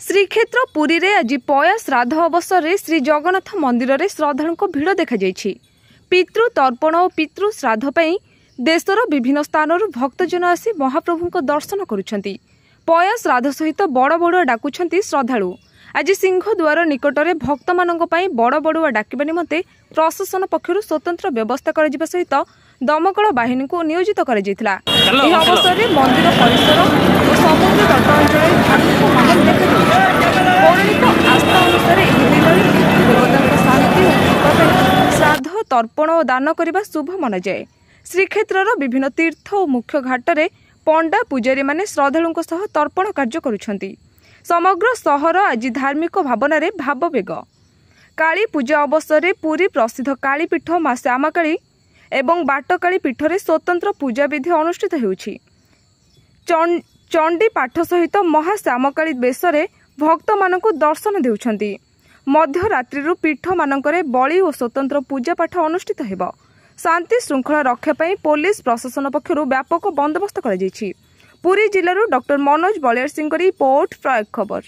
श्रीक्षेत्र पुरी रे आज पया श्राद्ध अवसर में श्री जगन्नाथ मंदिर में श्रद्धालुओं भिड़ देखा पितृ तर्पण और पितृ श्राद्ध पर देशर विभिन्न स्थान भक्तजन आसी महाप्रभु दर्शन करुछंती। पया श्राद्ध सहित बड़ बड़ुआ डाकुछंती श्रद्धालु। आज सिंहद्वार निकट में भक्त मानक बड़ बड़ुआ डाकिबा निमंते प्रशासन पक्षरु स्वतंत्र व्यवस्था करा सहित दमकल बाहिनी को नियोजित करा जायतिला। एही अवसर में मंदिर परिसर और समुद्र तट अंचल धार्मिक माहौल देखा पौराणिक आस्था अनुसार देवता शांति और श्राद्ध तर्पण और दान करने शुभ मना जाए। श्रीक्षेत्र विभिन्न तीर्थ और मुख्य घाट में पंडा पूजारी माने श्रद्धालुओं सह तर्पण कार्य करुछंती। समग्र सहर आज धार्मिक भावना रे भाववेग। काली पूजा अवसर में पुरी प्रसिद्ध कालीपीठ मां श्यामाकाली एवं बाटकाली पीठ में स्वतंत्र पूजा विधि अनुष्ठित होउछि। चंडी पाठ सहित महाश्यामकाली बेश भक्त मानक दर्शन देउछंती। मध्य रात्रि पीठ मानकरे बलि और स्वतंत्र पूजा पाठ अनुष्ठित हेबो। शांति श्रृंखला रक्षा पाई पुलिस प्रशासन पक्षरु व्यापक बंदोबस्त करा जायछि। पुरी जिल्लारू डॉक्टर मनोज बलियार सिंह रिपोर्ट प्रयोग खबर।